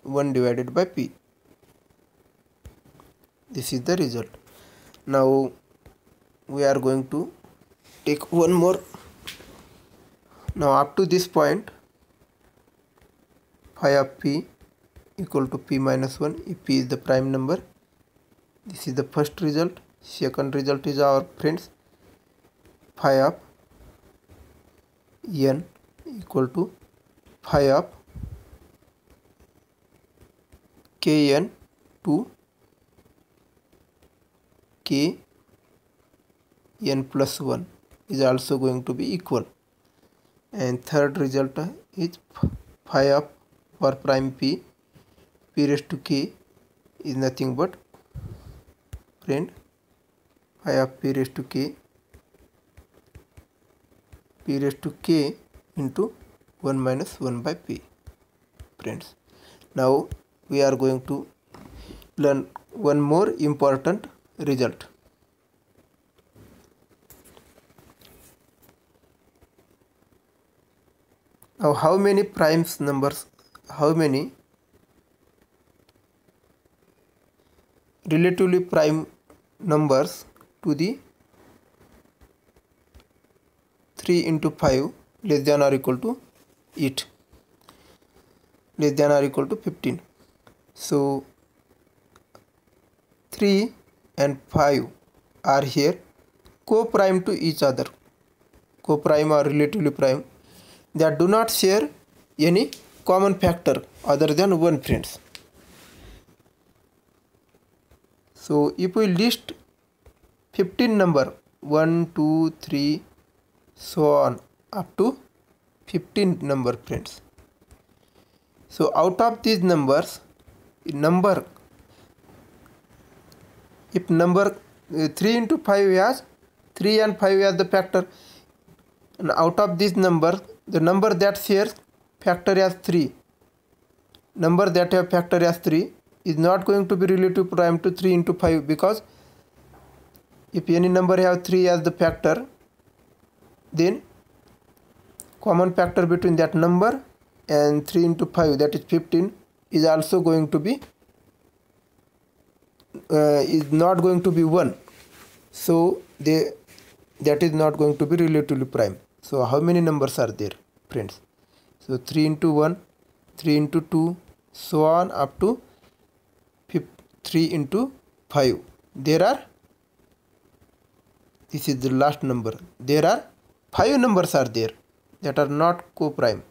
1 divided by p. This is the result. Now we are going to take one more. Now up to this point, phi of p equal to p minus 1 if p is the prime number. This is the first result. Second result is our friends phi of n equal to phi of kn to k n plus 1 is also going to be equal. And third result is phi of for prime p raised to k is nothing but friend phi of p raised to k into 1 minus 1 by p. Friends, now we are going to learn one more important result. Now how many primes numbers, how many relatively prime numbers to the 3 into 5 less than or equal to 8 less than or equal to 15. So 3 and 5 are here co-prime to each other, co-prime or relatively prime, that do not share any common factor other than 1, friends. So if we list 15 number 1, 2, 3 so on up to 15 number, friends. So out of these numbers, if number 3 into 5 has 3 and 5 as the factor, and out of this number, the number that shares factor as 3, number that have factor as 3 is not going to be relative prime to 3 into 5, because if any number have 3 as the factor, then common factor between that number and 3 into 5, that is 15, is also going to be is not going to be 1. So that is not going to be relatively prime. So how many numbers are there, friends? So 3 into 1, 3 into 2, so on up to 3 into 5. This is the last number. There are 5 numbers are there that are not co-prime.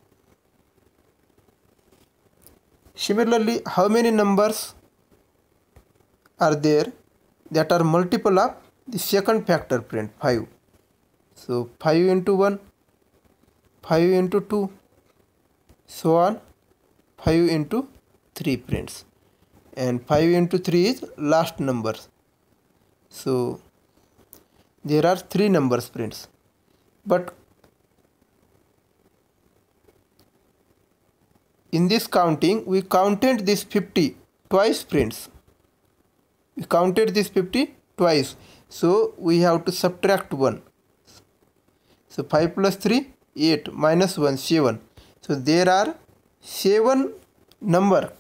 Similarly, how many numbers are there that are multiple of the second factor, friend? 5. So 5 into 1, 5 into 2, so on 5 into 3, friends. And 5 into 3 is last number. So there are 3 numbers, friends. But in this counting, we counted this 50 twice, friends. We counted this 50 twice. So we have to subtract 1. So 5 plus 3, 8, minus 1, 7. So there are 7 number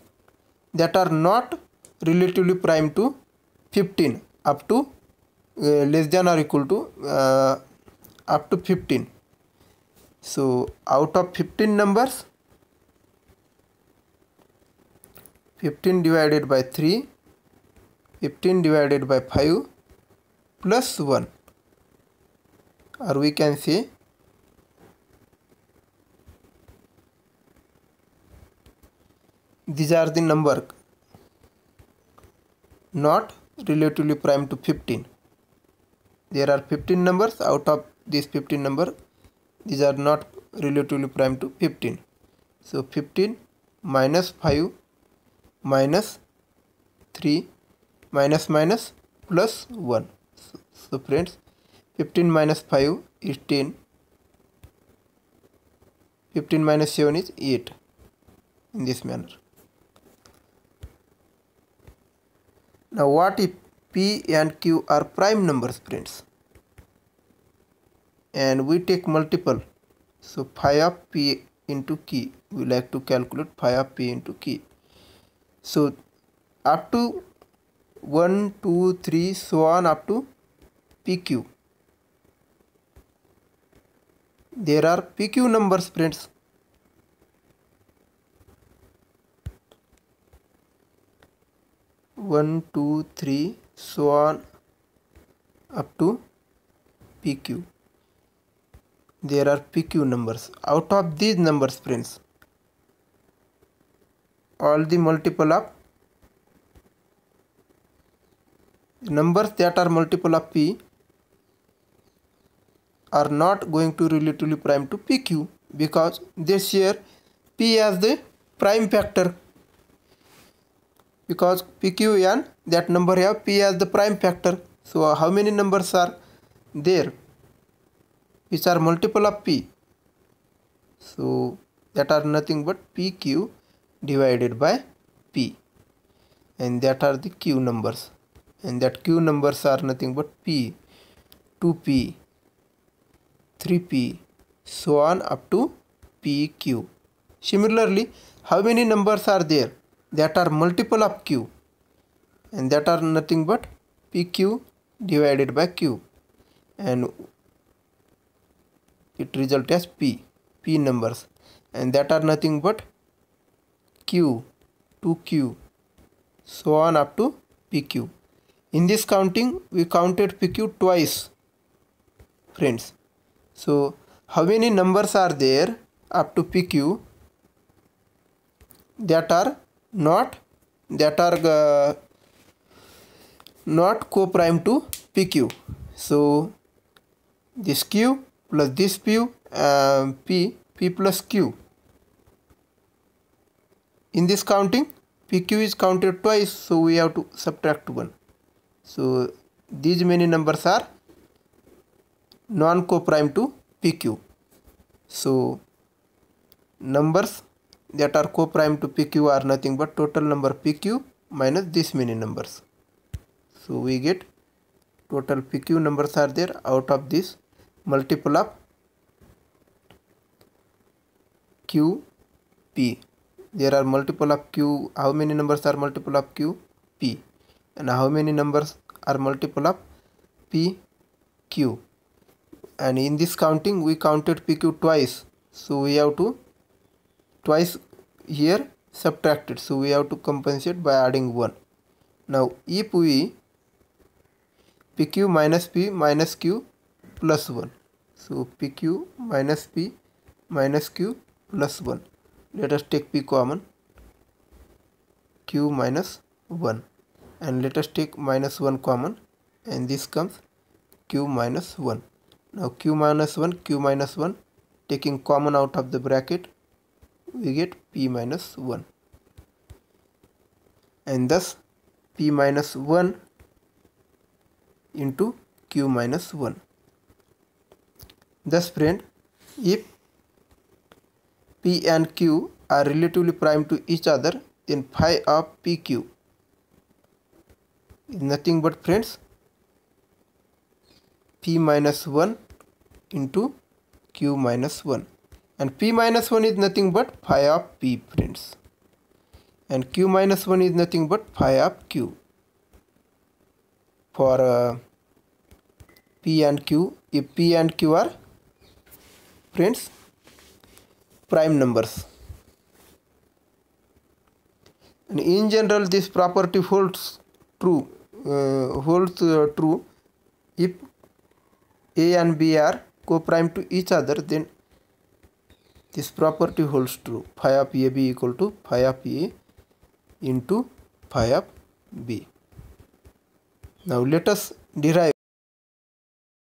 that are not relatively prime to 15 up to less than or equal to up to 15. So out of 15 numbers, 15 divided by 3, 15 divided by 5 plus 1, or we can say these are the number not relatively prime to 15. There are 15 numbers. Out of these 15 number, these are not relatively prime to 15. So 15 minus 5 minus 3 minus plus 1. So friends, 15 minus 5 is 10. 15 minus 7 is 8. In this manner. Now what if P and Q are prime numbers, friends? And we take multiple. So phi of P into Q. We like to calculate phi of P into Q. So up to 1 2 3 so on up to PQ. There are PQ numbers, friends. One, two, three, so on up to PQ. There are PQ numbers. Out of these numbers, friends, all the multiple of numbers that are multiple of P are not going to relatively prime to PQ because they share P as the prime factor. Because PQ and that number have P as the prime factor. So how many numbers are there which are multiple of P? So that are nothing but PQ divided by P, and that are the Q numbers, and that Q numbers are nothing but P, 2P, 3P, so on up to PQ. Similarly, how many numbers are there that are multiple of Q, and that are nothing but PQ divided by Q, and it results as P numbers, and that are nothing but Q, 2Q, so on up to PQ. In this counting, we counted PQ twice, friends. So how many numbers are there up to PQ that are not co-prime to PQ? So this Q plus this P plus Q. In this counting, PQ is counted twice, so we have to subtract 1. So these many numbers are non-co-prime to PQ. So numbers that are co-prime to PQ are nothing but total number PQ minus this many numbers. So we get total PQ numbers are there out of this multiple of QP. There are multiple of Q. How many numbers are multiple of Q? P. And how many numbers are multiple of P? Q. And in this counting, we counted PQ twice. So we have to twice here subtracted. So we have to compensate by adding 1. Now if we PQ minus P minus Q plus 1. So PQ minus P minus Q plus 1. Let us take P common, Q minus 1, and let us take minus 1 common, and this comes Q minus 1. Now Q minus 1, taking common out of the bracket, we get P minus 1, and thus P minus 1 into Q minus 1. Thus friend, if P and Q are relatively prime to each other, then phi of PQ is nothing but, friends, P minus 1 into Q minus 1, and P minus 1 is nothing but phi of P, friends, and Q minus 1 is nothing but phi of Q. For P and Q, if P and Q are, friends, prime numbers, and in general this property holds true if A and B are co-prime to each other, then this property holds true. Phi of AB equal to phi of A into phi of B. Now let us derive